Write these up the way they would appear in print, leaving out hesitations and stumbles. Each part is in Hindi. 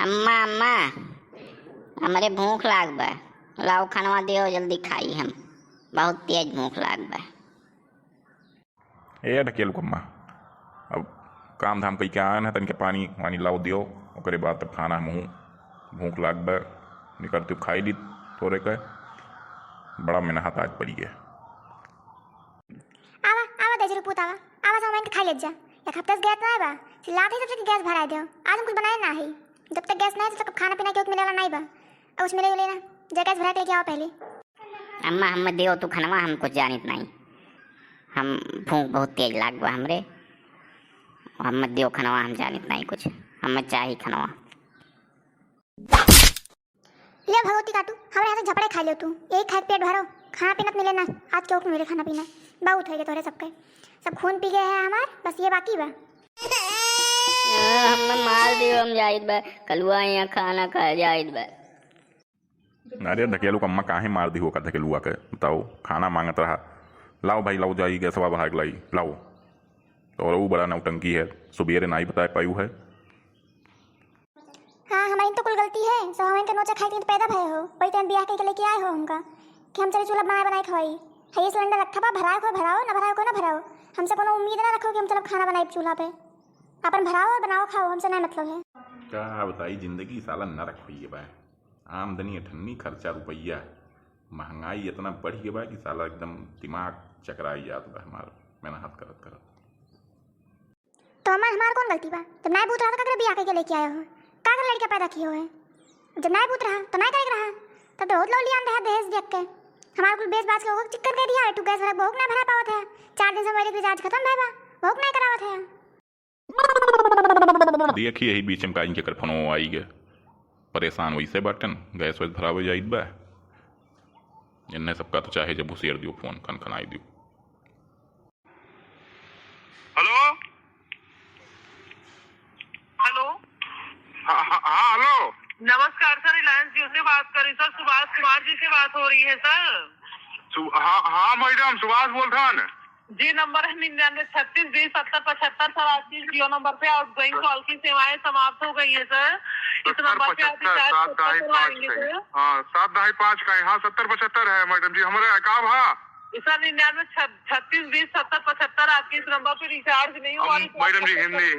अम्मा अम्मा हमरे भूख लाग बा। लाओ खानवा दियो जल्दी खाई हम। बहुत तेज भूख लाग बा। ए ढकेलू कम्मा, अब काम धाम कई के आन है, तनिके पानी वानी लाओ दियो। ओकरे बाद तब खाना मुँह भूख लाग बा निकर तू खाई ली थोड़े के। बड़ा मेहनत आज पड़ी है। आवा आवा तेजरू पूत आवा आवा सामान के खा ले जा। एक हफ्ते से गैस ना बा चिल्लाते ही सबसे गैस भरा दो। आज हम कुछ बनाए ना है, जब तक गैस ना है तब तक खाना पीना क्यों मिलेला नहीं बा। अब उस मिले लेना जा गैस भरा के लेके आओ पहले। अम्मा हम दियो तू खनवा, हम कुछ जानित नहीं। हम भूख बहुत तेज लाग बा हमरे। हम दियो खनवा, हम जानित नहीं कुछ। हमें चाहिए खनवा। ले भगवती काटू हमारे यहाँ से झपड़े खा लियो तू। एक खाए पेट भरो, खाना पीना मिले ना। आज क्यों मिले खाना पीना बहुत हो गया तोरे सबके। सब खून पी गए हैं हमार, बस ये बाकी बा। हम मार दियो, हम जाइत बा कलुआ यहाँ खाना खा जाइत बा। अरे ढकेलू कम्मा काहे मार दी हो का ढकेलुआ के बताओ। खाना मांगत रहा, लाओ भाई लाओ, जाई गैसवा बढ़ा के लाई लाओ। और वो बड़ा नौटंकी है, सुबेरे नहीं बताए पायू है। हाँ हमारी तो कुल गलती है। सब हमारे के नोचा खाई के तो पैदा भय हो, वही टाइम बियाह के लेके आए हो हमका कि हम चले चूल्हा बनाए बनाए खवाई। है ये सिलेंडर रखा बा, भराओ को भराओ, ना भराओ को ना भराओ। हमसे कोनो उम्मीद ना रखो कि हम चलो खाना बनाए चूल्हा पे। अपन भराओ और बनाओ खाओ, हमसे नहीं मतलब है। क्या बताई जिंदगी साला न रखी बा। आमदनी अठन्नी, खर्चा रुपया, महंगाई इतना बढ़ गया बा कि साला एकदम दिमाग चकराई जात बा हमार मेहनत करत करत। तो हमार कौन गलती बा? जब नहीं पूछ रहा था ककरे बियाह के लेके आए हो, का कर लड़का पैदा किए हो है। जब नहीं पूछ रहा तो नहीं करे रहा, तब तो बहुत लौलियान रहा दहेज देख के। हमारे कुल बेस बात के होगा चिक्कर दे दिया है। तू गैस भरा भोग ना भरा पावत है। 4 दिन से मेरे रिचार्ज खत्म भइबा, भोग नहीं करावत है। देखिए यही बीच में काइन के कर फोनो आई गए परेशान वैसे बाटन गैस वैस भरावे जाइत बा। इन्हें सबका तो चाहे जब उसेर दियो फोन खनखनाई दियो। हेलो हेलो हाँ हेलो नमस्कार सर, रिलायंस जियो से बात कर रही सर। सुभाष कुमार जी से बात हो रही है सर। हाँ मैडम सुभाष बोल रहा है। जी नंबर है 9936207075 सर। आपकी जियो नंबर पे आउटगोइंग कॉल की सेवाएं समाप्त हो गई है सर। इस नंबर पे आप रिचार्ज करवाएंगे सर। हाँ 725 का है। हाँ 7075 है मैडम जी हमारे अकाब। हाँ सर 9936207075 आपके इस नंबर पे रिचार्ज नहीं हुआ। मैडम जी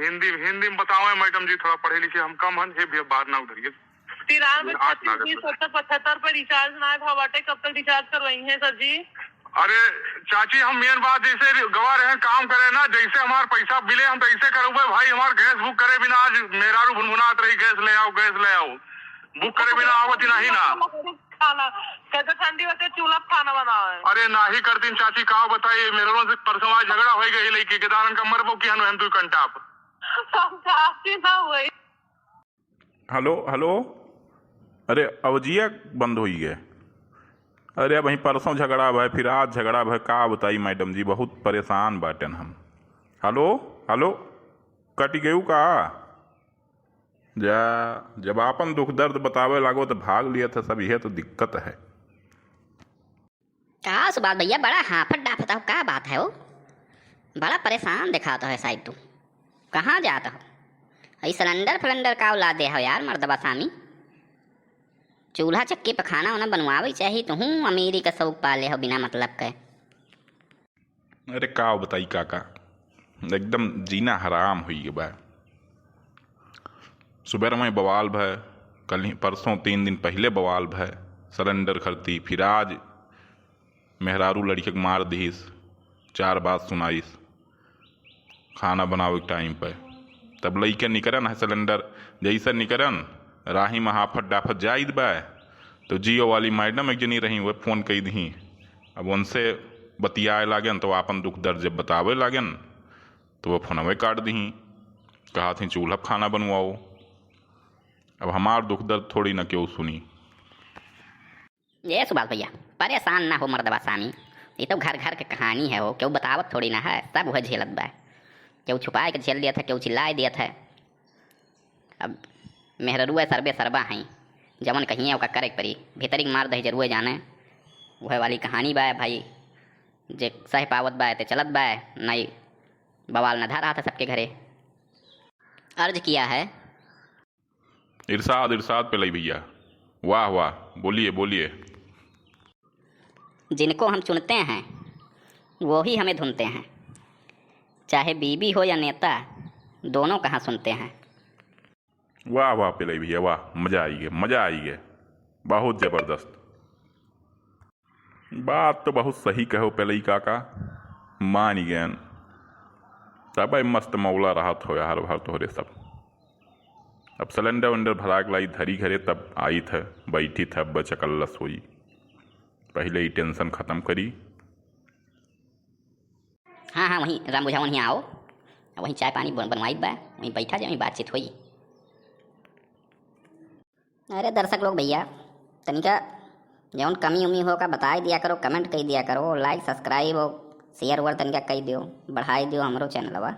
हिंदी में बताओ मैडम जी, थोड़ा पढ़े लिखे हम कम हैं। ये बात ना उधरिए। 9336207075 पे रिचार्ज ना था बाटे, कब तक रिचार्ज करवाई है सर जी? अरे चाची हम मेन बात जैसे गवा रहे काम करे ना, जैसे हमारे पैसा मिले हम तैसे करोगे भाई। हमारे गैस बुक करे बिना आज मेहरारू भुनभुनात रही, गैस ले आओ बुक करे बिना आवती नहीं ना। खाना कैसे ठंडी होते चूल्हा खाना बनाओ है। अरे ना ही कर दिन चाची कहा बताइए। मेरे से परसों आज झगड़ा हो गई लड़की के दारन का मरबो की हम 2 घंटा ना हुई। हेलो हेलो, अरे अवजिया बंद हुई है। अरे वहीं परसों झगड़ा भाई, फिर आज झगड़ा भाई, का बताई मैडम जी बहुत परेशान बाटन हम। हेलो हेलो कट गयू का जा, जब आपन दुख दर्द बतावे लागो तो भाग लिया था सब। यह तो दिक्कत है। कहा सुभाष भैया बड़ा हाफत डाफत हो, क्या बात है वो? बड़ा परेशान दिखाता है शायद तू। कहाँ जाता हो? अई सिलेंडर फिलेंडर का औलाद दे हो यार मर्दबा सामी। चूल्हा चक्की पे खाना वाना बनवावे चाहिए तो हूँ अमीरी का शौक पाले हो बिना मतलब के। अरे का बताई काका, एकदम जीना हराम हुई बा। सुबह में बवाल भय, कल ही परसों 3 दिन पहले बवाल भय सिलेंडर खरती, फिर आज मेहरारू लड़के के मार दीस, 4 बात सुनाइस खाना बनावे के टाइम पे। तब लइके निकरन है सिलेंडर जैसे निकरन राही में हाफत डाफत जाइत बा। तो जियो वाली मैडम एक जनी रही वह फ़ोन कई दी। अब उनसे बतियाए लागन तो अपन दुख दर्द जब बतावे लागन तो वह फोनवे काट दी। कहा थी चूल्हा खाना बनवाओ। अब हमार दुख दर्द थोड़ी ना क्यों सुनी। ये सुभाष भैया परेशान ना हो मर्दबा सामी, ये तो घर घर के कहानी है। वो क्यों बतावत थोड़ी ना है, सब वह झेलत बा। क्यों छुपाए के झेल दिया था, क्यों चिल्लाए दिया था। अब मेहरुआ सरबे सरबा हैं, जमन कहीं ओका करे परी भीतरी मार दही जरूर जाने। वह वाली कहानी बा भाई। जे सह पावत बा ते चलत बा, नहीं बवाल न धा रहा था सबके घरे। अर्ज किया है इरशाद इरशाद पिलई भैया, वाह वाह, बोलिए बोलिए। जिनको हम चुनते हैं वो ही हमें धुनते हैं, चाहे बीबी हो या नेता, दोनों कहाँ सुनते हैं। वाह वाह पिलई भैया वाह, मज़ा आई गया, मज़ा आई गया, बहुत ज़बरदस्त। बात तो बहुत सही कहो पिलई काका, मान गयन। तब मस्त मौला रहा हो यार भर तोहरे सब। अब सिलेंडर वेंडर भरा के लाई धरी घरे तब आई थे, बैठी थे, अब बचकल्लस हुई, पहले ही टेंशन ख़त्म करी। हाँ हाँ, वहीं राम बुझा वहीं आओ, वहीं चाय पानी बनवाई बा, वहीं बैठा जाए, वहीं बातचीत हुई। अरे दर्शक लोग भैया, तनिका जौन कमी उमी हो का बता दिया करो, कमेंट कर दिया करो, लाइक सब्सक्राइब और शेयर ओवर तनिका कर दियो, बढ़ाई दियो हमरो चैनलवा।